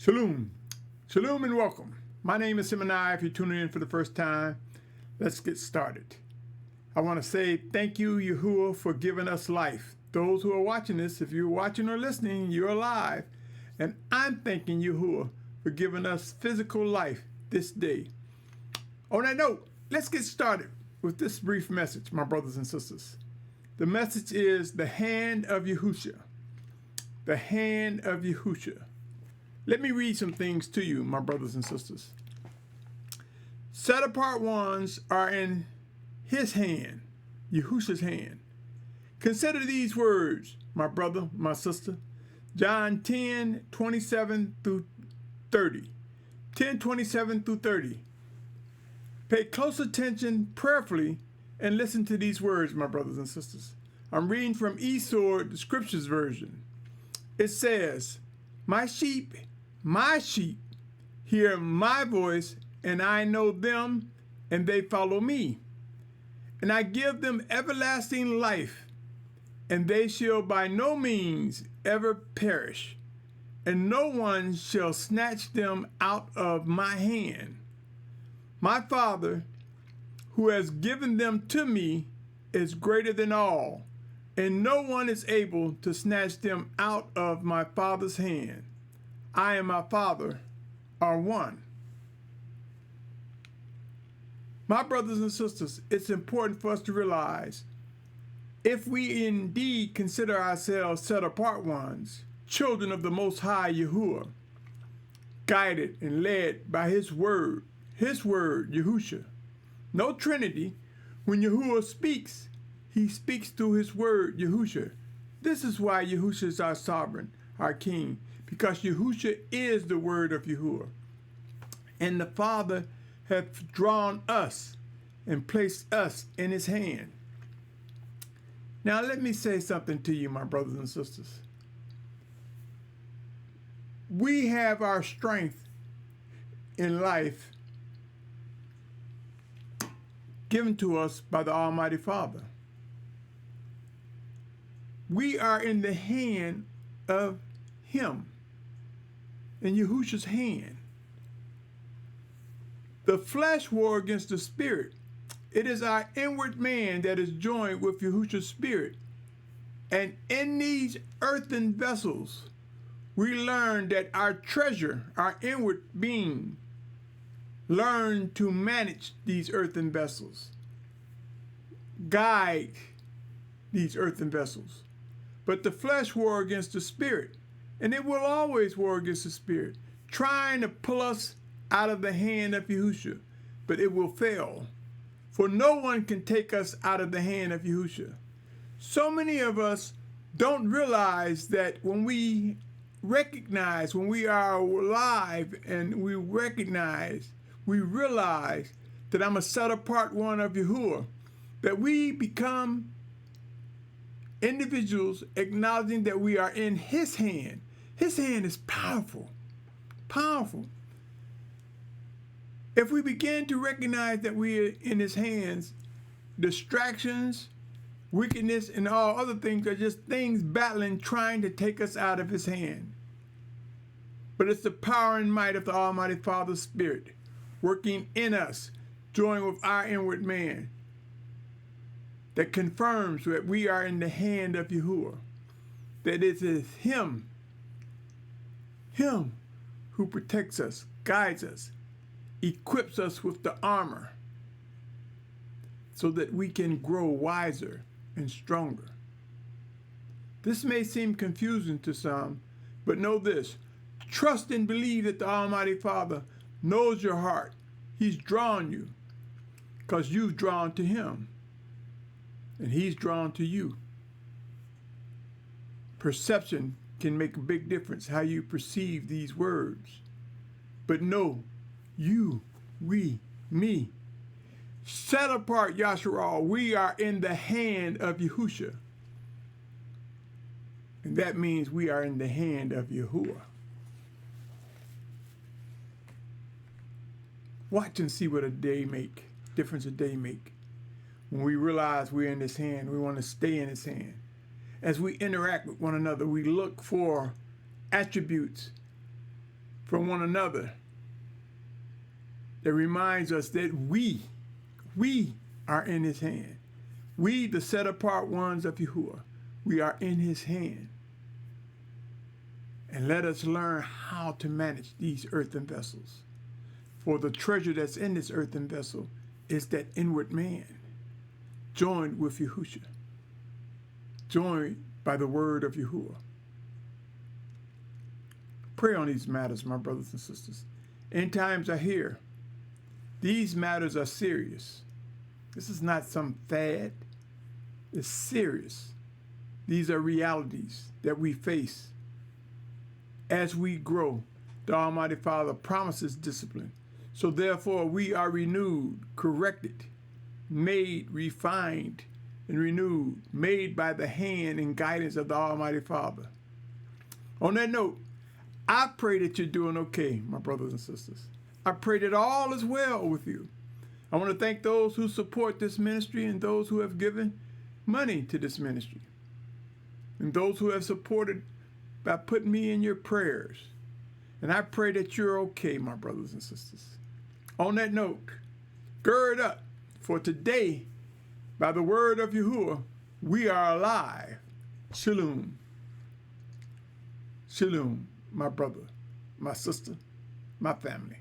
Shalom. Shalom and welcome. My name is Symmanayah. If you're tuning in for the first time, let's get started. I want to say thank you, Yahuah, for giving us life. Those who are watching this, if you're watching or listening, you're alive. And I'm thanking Yahuah for giving us physical life this day. On that note, let's get started with this brief message, my brothers and sisters. The message is the Hand of Yahusha. The Hand of Yahusha. Let me read some things to you, my brothers and sisters. Set apart ones are in his hand, Yahusha's hand. Consider these words, my brother, my sister. John 10:27 through 30. 10:27 through 30. Pay close attention prayerfully and listen to these words, my brothers and sisters. I'm reading from eSword, the Scriptures version. It says, my sheep hear my voice, and I know them, and they follow me. And I give them everlasting life, and they shall by no means ever perish, and no one shall snatch them out of my hand. My Father, who has given them to me, is greater than all, and no one is able to snatch them out of my Father's hand. I and my Father are one. My brothers and sisters, it's important for us to realize if we indeed consider ourselves set apart ones, children of the Most High Yahuah, guided and led by His Word Yahusha. No Trinity. When Yahuah speaks, He speaks through His Word Yahusha. This is why Yahusha is our sovereign, our King, because Yahusha is the Word of Yahuah. And the Father hath drawn us and placed us in His hand. Now let me say something to you, my brothers and sisters. We have our strength in life given to us by the Almighty Father. We are in the hand of Him, in Yahusha's hand. The flesh war against the spirit. It is our inward man that is joined with Yahusha's spirit. And in these earthen vessels, we learn that our treasure, our inward being, learn to manage these earthen vessels, guide these earthen vessels. But the flesh war against the spirit, and it will always war against the spirit, trying to pull us out of the hand of Yahusha, but it will fail. For no one can take us out of the hand of Yahusha. So many of us don't realize that when we recognize, when we are alive and we realize that I'm a set apart one of Yahuah, that we become individuals acknowledging that we are in His hand. His hand is powerful, powerful. If we begin to recognize that we are in His hands, distractions, wickedness, and all other things are just things battling, trying to take us out of His hand. But it's the power and might of the Almighty Father's Spirit working in us, joined with our inward man, that confirms that we are in the hand of Yahuah, that it is Him who protects us, guides us, equips us with the armor so that we can grow wiser and stronger. This may seem confusing to some, but know this. Trust and believe that the Almighty Father knows your heart. He's drawn you because you've drawn to Him, and He's drawn to you. Perception can make a big difference, how you perceive these words. But know, you, we, me, set apart Yahshua, we are in the hand of Yahusha. And that means we are in the hand of Yahuah. Watch and see what difference a day make. When we realize we're in His hand, we want to stay in His hand. As we interact with one another, we look for attributes from one another that reminds us that we are in his hand. We, the set apart ones of Yahuah, we are in his hand. And let us learn how to manage these earthen vessels. For the treasure that's in this earthen vessel is that inward man, joined with Yahusha, joined by the word of Yahuah. Pray on these matters, my brothers and sisters. End times are here. These matters are serious. This is not some fad. It's serious. These are realities that we face. As we grow, the Almighty Father promises discipline. So therefore, we are renewed, corrected, made, refined, and renewed, made by the hand and guidance of the Almighty Father. On that note, I pray that you're doing okay, my brothers and sisters. I pray that all is well with you. I want to thank those who support this ministry and those who have given money to this ministry, and those who have supported by putting me in your prayers. And I pray that you're okay, my brothers and sisters. On that note, gird up, for today, by the word of Yahuah, we are alive. Shalom. Shalom, my brother, my sister, my family.